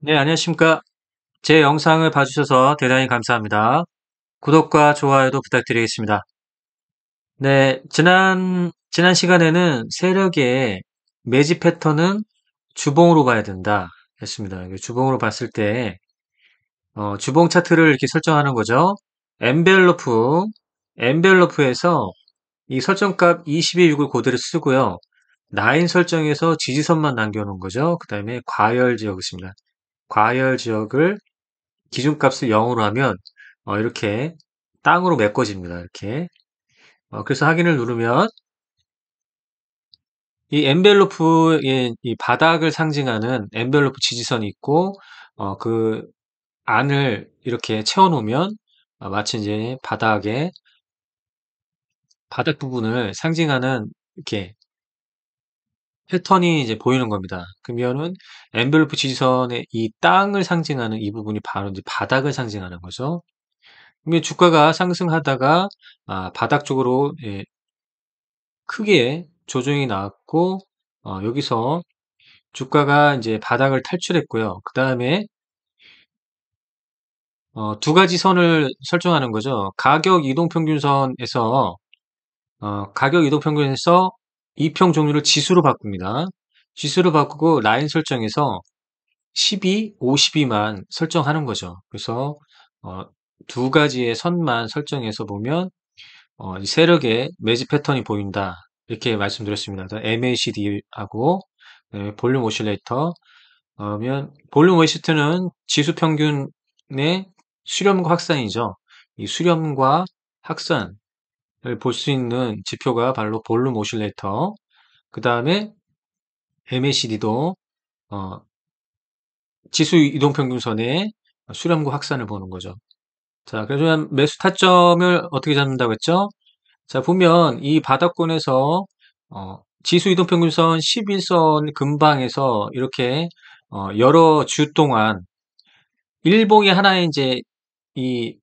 네, 안녕하십니까. 제 영상을 봐주셔서 대단히 감사합니다. 구독과 좋아요도 부탁드리겠습니다. 네, 지난 시간에는 세력의 매집 패턴은 주봉으로 봐야 된다 했습니다. 주봉으로 봤을 때, 주봉 차트를 이렇게 설정하는 거죠. 엔벨로프에서 이 설정값 20의 6을 그대로 쓰고요. 라인 설정에서 지지선만 남겨놓은 거죠. 그 다음에 과열 지역을 씁니다. 과열 지역을 기준값을 0으로 하면 이렇게 땅으로 메꿔집니다. 이렇게. 그래서 확인을 누르면 이 엔벨로프의 이 바닥을 상징하는 엔벨로프 지지선이 있고 그 안을 이렇게 채워놓으면 마치 이제 바닥 부분을 상징하는 이렇게 패턴이 이제 보이는 겁니다. 그러면은 엔벨로프 지지선의 이 땅을 상징하는 이 부분이 바로 이제 바닥을 상징하는 거죠. 그러면 주가가 상승하다가 바닥 쪽으로 예, 크게 조정이 나왔고 여기서 주가가 이제 바닥을 탈출했고요. 그 다음에 두 가지 선을 설정하는 거죠. 가격 이동평균선에서 이평 종류를 지수로 바꿉니다. 지수로 바꾸고 라인 설정에서 12, 52만 설정하는 거죠. 그래서 어, 두 가지의 선만 설정해서 보면 이 세력의 매집 패턴이 보인다. 이렇게 말씀드렸습니다. MACD하고 볼륨 오실레이터. 그러면 볼륨 오실레이터는 지수 평균의 수렴과 확산이죠. 이 수렴과 확산을 볼 수 있는 지표가 바로 볼륨 오실레이터. 그 다음에 MACD도 지수 이동평균선의 수렴과 확산을 보는 거죠. 자, 그래서 매수 타점을 어떻게 잡는다고 했죠? 자, 보면 이 바닥권에서 지수 이동평균선 11선 근방에서 이렇게 여러 주 동안 일봉이 하나의 이제 이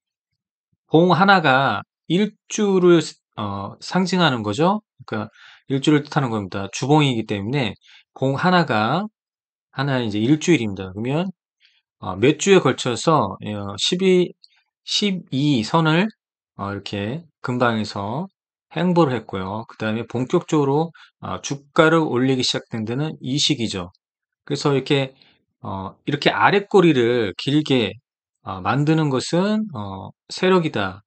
봉 하나가 일주를 상징하는 거죠. 그러니까 일주를 뜻하는 겁니다. 주봉이기 때문에 봉 하나가 하나의 이제 일주일입니다. 그러면 몇 주에 걸쳐서 12 선을 이렇게 근방에서 행보를 했고요. 그 다음에 본격적으로 주가를 올리기 시작된 데는 이 시기죠. 그래서 이렇게 아랫꼬리를 길게 만드는 것은 세력이다.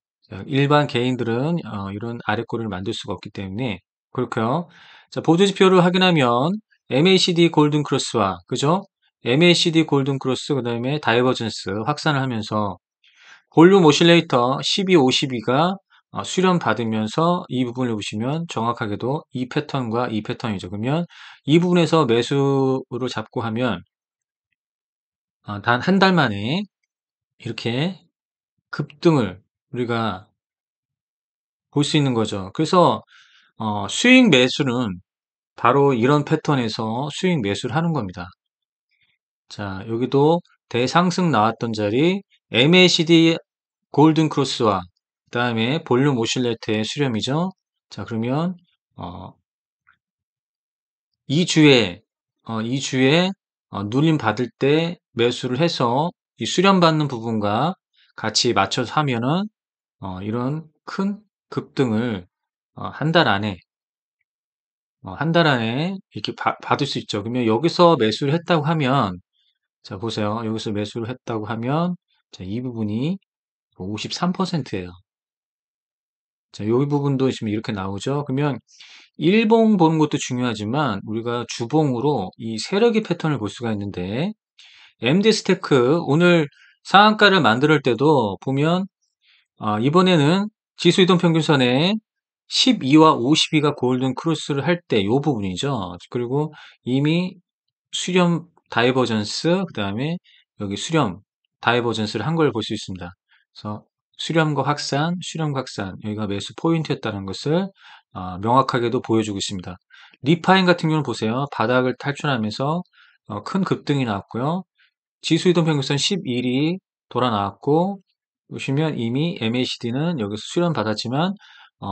일반 개인들은 이런 아랫꼬리를 만들 수가 없기 때문에 그렇고요. 자, 보조지표를 확인하면 MACD 골든 크로스와 그죠? MACD 골든 크로스 그다음에 다이버전스 확산을 하면서 볼륨 오실레이터 12, 52가 수렴 받으면서 이 부분을 보시면 정확하게도 이 패턴과 이 패턴이죠. 그러면 이 부분에서 매수를 잡고 하면 단 한 달 만에 이렇게 급등을 우리가 볼 수 있는 거죠. 그래서 수익 매수는 바로 이런 패턴에서 수익 매수를 하는 겁니다. 자, 여기도 대상승 나왔던 자리 MACD 골든 크로스와 그 다음에 볼륨 오실레이터의 수렴이죠. 자, 그러면 어, 2주에 2주에 눌림 받을 때 매수를 해서 이 수렴 받는 부분과 같이 맞춰서 하면은 이런 큰 급등을 한 달 안에 한 달 안에 이렇게 받을 수 있죠. 그러면 여기서 매수를 했다고 하면 자 보세요. 여기서 매수를 했다고 하면 자, 이 부분이 53%예요. 자, 이 부분도 지금 이렇게 나오죠. 그러면 일봉 보는 것도 중요하지만 우리가 주봉으로 이 세력의 패턴을 볼 수가 있는데 MD 스테이크 오늘 상한가를 만들 때도 보면 이번에는 지수 이동 평균선에 12와 52가 골든 크로스를 할 때 이 부분이죠. 그리고 이미 수렴 다이버전스 그다음에 여기 수렴 다이버전스를 한 걸 볼 수 있습니다. 그래서 수렴과 확산 여기가 매수 포인트였다는 것을 명확하게도 보여주고 있습니다. 리파인 같은 경우는 보세요. 바닥을 탈출하면서 큰 급등이 나왔고요. 지수 이동 평균선 11이 돌아 나왔고 보시면 이미 MACD는 여기서 수렴 받았지만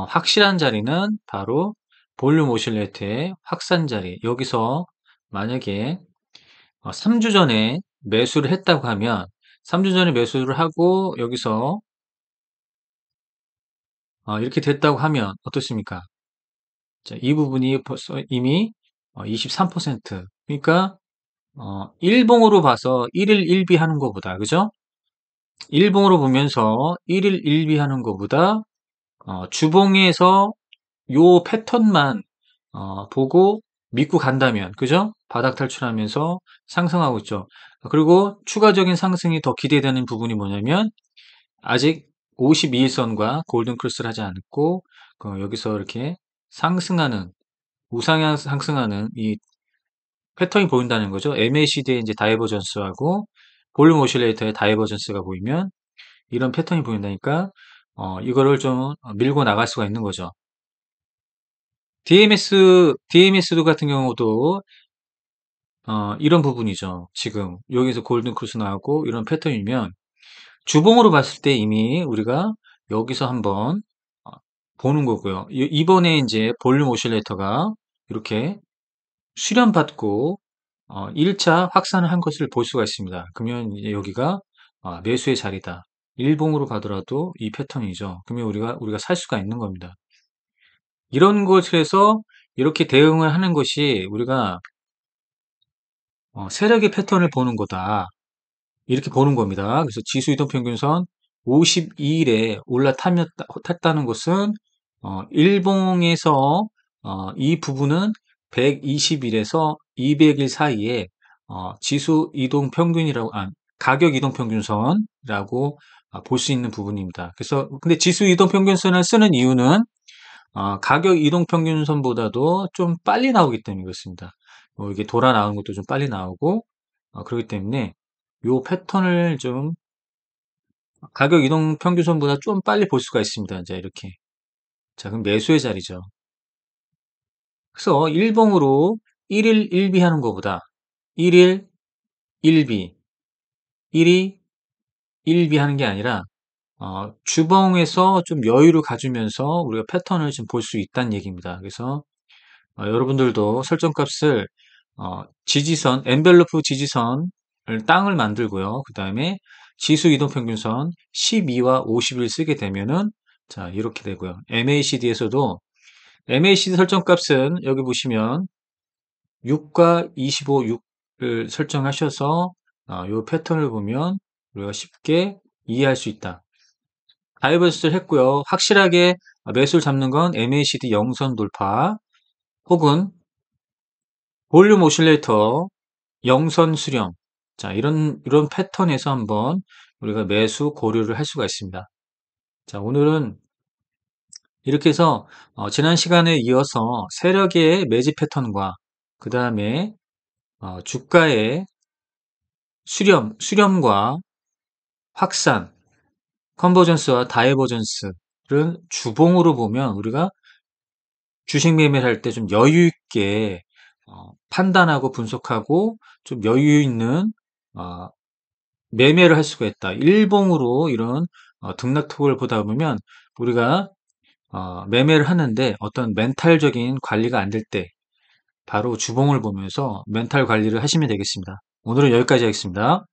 확실한 자리는 바로 볼륨 오실레이터의 확산 자리. 여기서 만약에 3주 전에 매수를 했다고 하면 3주 전에 매수를 하고 여기서 이렇게 됐다고 하면 어떻습니까? 자, 이 부분이 벌써 이미 23%. 그러니까 일봉으로 봐서 1일 1비 하는 것보다, 그죠? 일봉으로 보면서 1일 1비 하는 것보다 주봉에서 요 패턴만 보고 믿고 간다면, 그죠? 바닥 탈출하면서 상승하고 있죠. 그리고 추가적인 상승이 더 기대되는 부분이 뭐냐면 아직 52일선과 골든 크로스를 하지 않았고 여기서 이렇게 상승하는 우상향 상승하는 이 패턴이 보인다는 거죠. MACD의 이제 다이버전스하고 볼륨 오실레이터의 다이버전스가 보이면 이런 패턴이 보인다니까 이거를 좀 밀고 나갈 수가 있는 거죠. DMS도 같은 경우도 이런 부분이죠. 지금 여기서 골든 크로스 나오고 이런 패턴이면 주봉으로 봤을 때 이미 우리가 여기서 한번 어, 보는 거고요. 이번에 이제 볼륨 오실레이터가 이렇게 수렴받고 1차 확산을 한 것을 볼 수가 있습니다. 그러면 이제 여기가 매수의 자리다. 일봉으로 가더라도 이 패턴이죠. 그러면 우리가 살 수가 있는 겁니다. 이런 것에서 이렇게 대응을 하는 것이 우리가 세력의 패턴을 보는 거다. 이렇게 보는 겁니다. 그래서 지수 이동평균선 52일에 올라탔다는 것은 일봉에서 이 부분은 120일에서 200일 사이에 지수 이동평균이라고 가격 이동평균선이라고 볼 수 있는 부분입니다. 그래서 근데 지수 이동평균선을 쓰는 이유는 가격 이동평균선보다도 좀 빨리 나오기 때문에 그렇습니다. 이게 돌아 나오는 것도 좀 빨리 나오고 그렇기 때문에 요 패턴을 좀 가격 이동평균선보다 좀 빨리 볼 수가 있습니다. 이제 이렇게. 자, 그럼 매수의 자리죠. 그래서 일봉으로 1일 1비 하는 것보다 1일 1비, 1이 1비 하는 게 아니라 주봉에서 좀 여유를 가지면서 우리가 패턴을 좀 볼 수 있다는 얘기입니다. 그래서 여러분들도 설정값을 지지선, 엔벨로프 지지선을 땅을 만들고요. 그 다음에 지수 이동평균선 12와 50을 쓰게 되면은 자 이렇게 되고요. MACD에서도 MACD 설정값은 여기 보시면 6과 25, 6을 설정하셔서 이 패턴을 보면 우리가 쉽게 이해할 수 있다. 다이버스를 했고요. 확실하게 매수를 잡는 건 MACD 영선 돌파 혹은 볼륨 오실레이터 영선 수렴. 자, 이런 패턴에서 한번 우리가 매수 고려를 할 수가 있습니다. 자, 오늘은 이렇게 해서 지난 시간에 이어서 세력의 매집 패턴과 그 다음에 주가의 수렴과 확산, 컨버전스와 다이버전스를 주봉으로 보면 우리가 주식 매매를 할 때 좀 여유 있게 판단하고 분석하고 좀 여유 있는 매매를 할 수가 있다. 일봉으로 이런 등락톡을 보다 보면 우리가 매매를 하는데 어떤 멘탈적인 관리가 안 될 때 바로 주봉을 보면서 멘탈 관리를 하시면 되겠습니다. 오늘은 여기까지 하겠습니다.